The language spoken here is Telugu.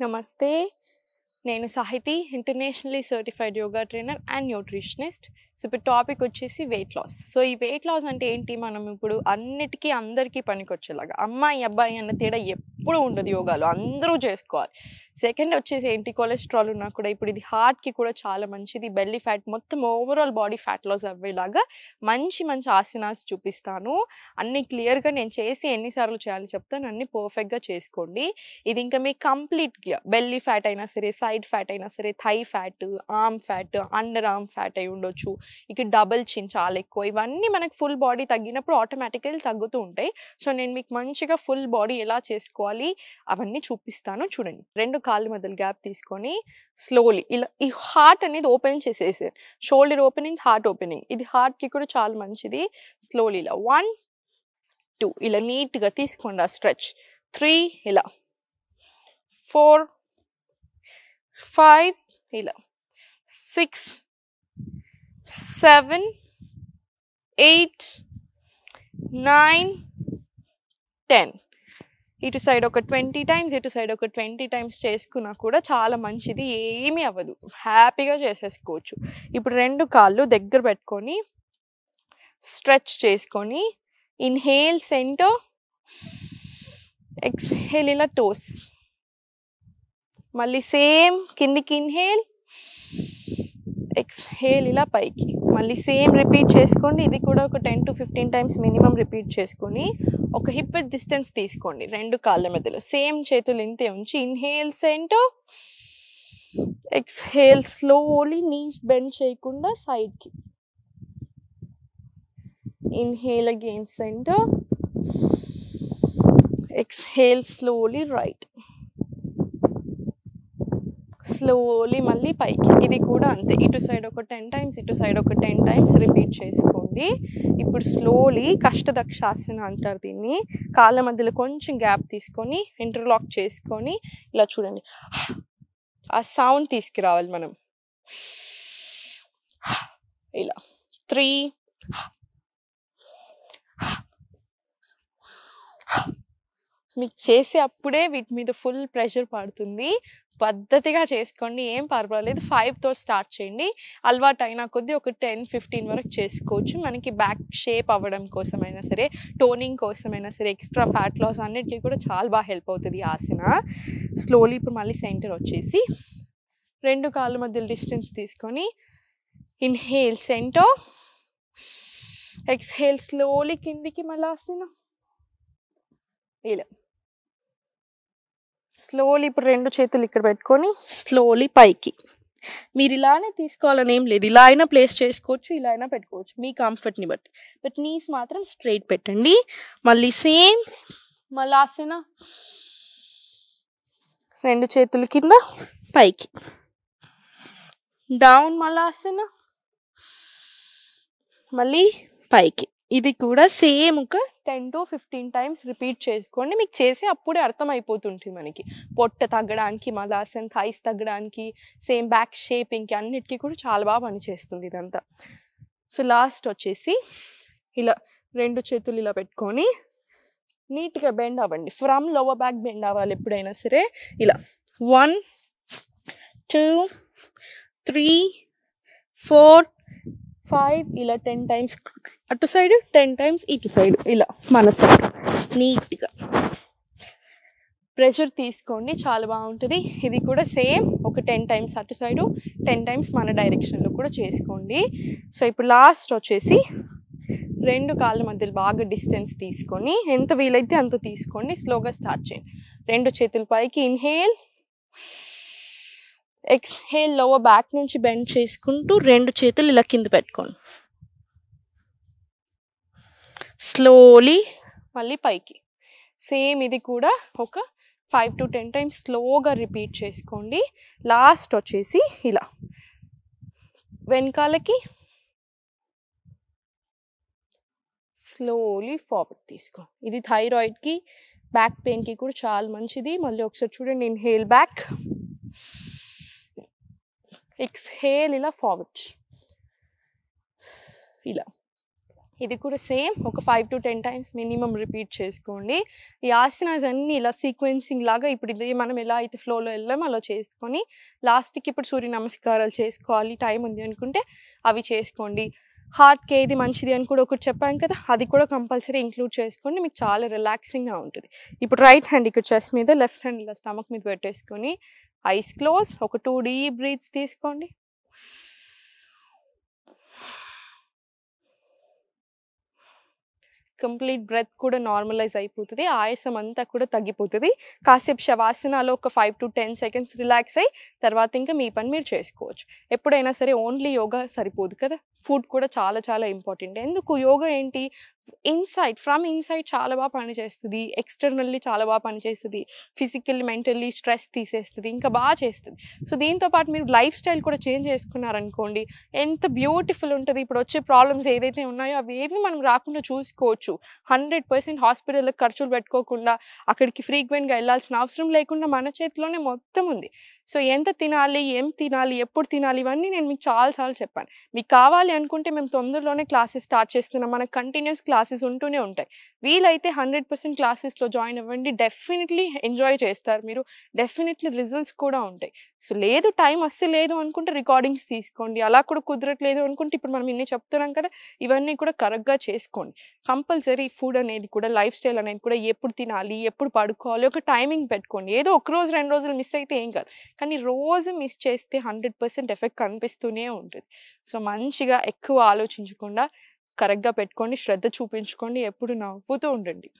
నమస్తే. నేను Sahithi, internationally certified yoga trainer and nutritionist. So ఇప్పుడు టాపిక్ వచ్చేసి వెయిట్ లాస్. సో ఈ వెయిట్ లాస్ అంటే ఏంటి? మనం ఇప్పుడు అన్నిటికీ అందరికీ పనికొచ్చేలాగా, అమ్మాయి అబ్బాయి అన్న తేడా ఎప్పుడూ ఉండదు యోగాలో, అందరూ చేసుకోవాలి. సెకండ్ వచ్చేసి ఏంటి, కొలెస్ట్రాల్ ఉన్నా కూడా ఇప్పుడు ఇది హార్ట్కి కూడా చాలా మంచిది. బెల్లీ ఫ్యాట్ మొత్తం ఓవరాల్ బాడీ ఫ్యాట్ లాస్ అవ్వేలాగా మంచి మంచి ఆసనాస్ చూపిస్తాను. అన్నీ క్లియర్గా నేను చేసి ఎన్నిసార్లు చేయాలో చెప్తాను, అన్నీ పర్ఫెక్ట్గా చేసుకోండి. ఇది ఇంకా మీకు కంప్లీట్గా బెల్లీ ఫ్యాట్ అయినా సరే, సైడ్ ఫ్యాట్ అయినా సరే, thigh fat, arm fat, underarm fat అయి ఉండొచ్చు, ఇక డబుల్ చిన్ చాలా ఎక్కువ, ఇవన్నీ మనకు ఫుల్ బాడీ తగ్గినప్పుడు ఆటోమేటికల్లీ తగ్గుతూ ఉంటాయి. సో నేను మీకు మంచిగా ఫుల్ బాడీ ఎలా చేసుకోవాలి అవన్నీ చూపిస్తాను. చూడండి, రెండు కాళ్ళ మధ్యలో గ్యాప్ తీసుకొని స్లోలీ ఇలా ఈ హార్ట్ అనేది ఓపెన్ చేసేసారు. షోల్డర్ ఓపెనింగ్, హార్ట్ ఓపెనింగ్, ఇది హార్ట్కి కూడా చాలా మంచిది. స్లోలీ ఇలా 1 2 ఇలా నీట్గా తీసుకోండి. ఆ స్ట్రెచ్ 3 ఇలా 4 5 ఇలా 6 7 8 9 10. ఇటు సైడ్ ఒక 20 టైమ్స్, ఇటు సైడ్ ఒక 20 టైమ్స్ చేసుకున్నా కూడా చాలా మంచిది, ఏమీ అవ్వదు, హ్యాపీగా చేసేసుకోవచ్చు. ఇప్పుడు రెండు కాళ్ళు దగ్గర పెట్టుకొని స్ట్రెచ్ చేసుకొని ఇన్హేల్ సెంటర్, ఎక్స్హేల్ ఇలా టోస్, మళ్ళీ సేమ్ కిందికి ఇన్హేల్, ఎక్స్హేల్ ఇలా పైకి, మళ్ళీ సేమ్ రిపీట్ చేసుకోండి. ఇది కూడా ఒక 10 to 15 టైమ్స్ మినిమం రిపీట్ చేసుకొని ఒక హిప్ డిస్టెన్స్ తీసుకోండి రెండు కాళ్ళ మధ్యలో. సేమ్ చేతులు ఇంతే ఉంచి inhale centre, exhale slowly, knees bend చేయకుండా సైడ్కి. Inhale again centre, exhale slowly right, slowly మళ్ళీ పైకి. ఇది కూడా అంతే, ఇటు సైడ్ ఒక 10 టైమ్స్, ఇటు సైడ్ ఒక 10 టైమ్స్ రిపీట్ చేసుకోండి. ఇప్పుడు స్లోలీ కష్టదక్షాసన అంటారు దీన్ని. కాళ్ళ మధ్యలో కొంచెం గ్యాప్ తీసుకొని ఇంటర్లాక్ చేసుకొని ఇలా చూడండి, ఆ సౌండ్ తీసుకురావాలి మనం. ఇలా 3 మీకు చేసే అప్పుడే వీటి మీద ఫుల్ ప్రెషర్ పడుతుంది. పద్ధతిగా చేసుకోండి, ఏం పర్వాలేదు. 5తో స్టార్ట్ చేయండి, అలవాటు అయినా కొద్దీ ఒక 10-15 వరకు చేసుకోవచ్చు. మనకి బ్యాక్ షేప్ అవ్వడం కోసమైనా సరే, టోనింగ్ కోసమైనా సరే, ఎక్స్ట్రా ఫ్యాట్ లాస్ అన్నిటికీ కూడా చాలా బాగా హెల్ప్ అవుతుంది ఈ ఆసన. స్లోలీ ఇప్పుడు మళ్ళీ సెంటర్ వచ్చేసి రెండు కాళ్ళ మధ్యలో డిస్టెన్స్ తీసుకొని ఇన్హేల్ సెంటర్, ఎక్స్హేల్ స్లోలీ కిందికి మళ్ళీ ఆసన ఇలా స్లోలీ. ఇప్పుడు రెండు చేతులు ఇక్కడ పెట్టుకొని స్లోలీ పైకి. మీరు ఇలానే తీసుకోవాలని ఏం లేదు, ఇలా అయినా ప్లేస్ చేసుకోవచ్చు, ఇలా అయినా పెట్టుకోవచ్చు, మీ కంఫర్ట్ని బట్టి. బట్ నీస్ మాత్రం స్ట్రైట్ పెట్టండి. మళ్ళీ సేమ్ మలాసన, రెండు చేతులు కింద పైకి, డౌన్ మలాసన, మళ్ళీ పైకి. ఇది కూడా సేమ్ ఒక 10 to 15 టైమ్స్ రిపీట్ చేసుకోండి. మీకు చేసి అప్పుడే అర్థమైపోతుంటుంది మనకి. పొట్ట తగ్గడానికి, మలాసన్ థైస్ తగ్గడానికి, సేమ్ బ్యాక్ షేపింగ్కి అన్నిటికీ కూడా చాలా బాగా పనిచేస్తుంది ఇదంతా. సో లాస్ట్ వచ్చేసి ఇలా రెండు చేతులు ఇలా పెట్టుకొని నీట్గా బెండ్ అవ్వండి. ఫ్రమ్ లోవర్ బ్యాక్ బెండ్ అవ్వాలి ఎప్పుడైనా సరే. ఇలా 1 2 3 4 5 ఇలా 10 టైమ్స్ అటు సైడ్, 10 టైమ్స్ ఇటు సైడ్, ఇలా మన సైడ్ నీట్గా ప్రెషర్ తీసుకోండి, చాలా బాగుంటుంది. ఇది కూడా సేమ్ ఒక 10 టైమ్స్ అటు సైడు, 10 టైమ్స్ మన డైరెక్షన్లో కూడా చేసుకోండి. సో ఇప్పుడు లాస్ట్ వచ్చేసి రెండు కాళ్ళ మధ్యలో బాగా డిస్టెన్స్ తీసుకొని, ఎంత వీలైతే అంత తీసుకోండి. స్లోగా స్టార్ట్ చేయండి. రెండు చేతుల పైకి ఇన్హేల్, ఎక్స్హేల్ లోవర్ బ్యాక్ నుంచి బెండ్ చేసుకుంటూ రెండు చేతులు ఇలా కింద పెట్టుకోండి. స్లోలీ మళ్ళీ పైకి. సేమ్ ఇది కూడా ఒక 5 to 10 టైమ్స్ స్లోగా రిపీట్ చేసుకోండి. లాస్ట్ వచ్చేసి ఇలా వెనకాలకి స్లోలీ ఫార్వర్డ్ తీసుకో. ఇది థైరాయిడ్కి, బ్యాక్ పెయిన్కి కూడా చాలా మంచిది. మళ్ళీ ఒకసారి చూడండి, ఇన్హేల్ బ్యాక్, ఎక్స్హేల్ ఇలా ఫార్వర్డ్, ఇలా ఇది కూడా సేమ్ ఒక 5 to 10 టైమ్స్ మినిమమ్ రిపీట్ చేసుకోండి. ఈ ఆసనాస్ అన్నీ ఇలా సీక్వెన్సింగ్ లాగా ఇప్పుడు ఇది మనం ఎలా అయితే ఫ్లోలో వెళ్ళామో అలా చేసుకొని లాస్ట్‌కి ఇప్పుడు సూర్య నమస్కారాలు చేసుకోవాలి టైం ఉంది అనుకుంటే అవి చేసుకోండి. హార్ట్‌కి ఏది మంచిది అని కూడా ఒకటి చెప్పాను కదా! అది కూడా కంపల్సరీ ఇంక్లూడ్ చేసుకోండి. మీకు చాలా రిలాక్సింగ్‌గా ఉంటుంది. ఇప్పుడు రైట్ హ్యాండ్ ఇక్కడ చెస్ట్ మీద, లెఫ్ట్ హ్యాండ్ ఇలా స్టమక్ మీద పెట్టేసుకొని ఐస్ క్లోజ్ ఒక 2 డీప్ బ్రీత్స్ తీసుకోండి. కంప్లీట్ బ్రెత్ కూడా నార్మలైజ్ అయిపోతుంది. ఆయాసం అంతా కూడా తగ్గిపోతుంది. కాసేపు శవాసనాలో ఒక 5 to 10 సెకండ్స్ రిలాక్స్ అయ్యి తర్వాత ఇంకా మీ పని మీరు చేసుకోవచ్చు. ఎప్పుడైనా సరే ఓన్లీ యోగా సరిపోదు కదా! ఫుడ్ కూడా చాలా చాలా ఇంపార్టెంట్. ఎందుకు యోగా ఏంటి ఫ్రమ్ ఇన్సైడ్ చాలా బాగా పనిచేస్తుంది. ఎక్స్టర్నల్లీ చాలా బాగా పనిచేస్తుంది. ఫిజికల్లీ, మెంటల్లీ స్ట్రెస్ తీసేస్తుంది. ఇంకా బాగా చేస్తుంది. సో దీంతో పాటు మీరు లైఫ్ స్టైల్ కూడా చేంజ్ చేసుకున్నారనుకోండి ఎంత బ్యూటిఫుల్ ఉంటుంది. ఇప్పుడు వచ్చే ప్రాబ్లమ్స్ ఏదైతే ఉన్నాయో అవి ఏవి మనం రాకుండా చూసుకోవచ్చు. 100% హాస్పిటల్‌కి ఖర్చులు పెట్టుకోకుండా అక్కడికి ఫ్రీక్వెంట్‌గా వెళ్ళాల్సిన అవసరం లేకుండా మన చేతిలోనే మొత్తం ఉంది. సో ఎంత తినాలి, ఏం తినాలి, ఎప్పుడు తినాలి ఇవన్నీ నేను మీకు చాలా సార్లు చెప్పాను. మీకు కావాలి అనుకుంటే మేము తొందరలోనే క్లాసెస్ స్టార్ట్ చేస్తున్నాం. మనకు కంటిన్యూస్ క్లాసెస్ ఉంటూనే ఉంటాయి. వీలైతే 100% క్లాసెస్‌లో జాయిన్ అవ్వండి. డెఫినిట్‌లీ ఎంజాయ్ చేస్తారు మీరు. డెఫినిట్‌లీ రిజల్ట్స్ కూడా ఉంటాయి. సో లేదు టైం అస్సలు లేదు అనుకుంటే రికార్డింగ్స్ తీసుకోండి. అలా కూడా కుదరట్లేదు అనుకుంటే ఇప్పుడు మనం ఇన్ని చెప్తున్నాం కదా! ఇవన్నీ కూడా కరెక్ట్‌గా చేసుకోండి. కంపల్సరీ ఫుడ్ అనేది కూడా లైఫ్ స్టైల్ అనేది కూడా ఎప్పుడు తినాలి, ఎప్పుడు పడుకోవాలి ఒక టైమింగ్ పెట్టుకోండి. ఏదో ఒక రోజు, 2 రోజులు మిస్ అయితే ఏం కాదు. కానీ రోజు మిస్ చేస్తే 100% ఎఫెక్ట్ కనిపిస్తూనే ఉంటుంది. సో మంచిగా ఎక్కువ ఆలోచించకుండా కరెక్ట్‌గా పెట్టుకోండి. శ్రద్ధ చూపించుకోండి. ఎప్పుడు నవ్వుతూ ఉండండి.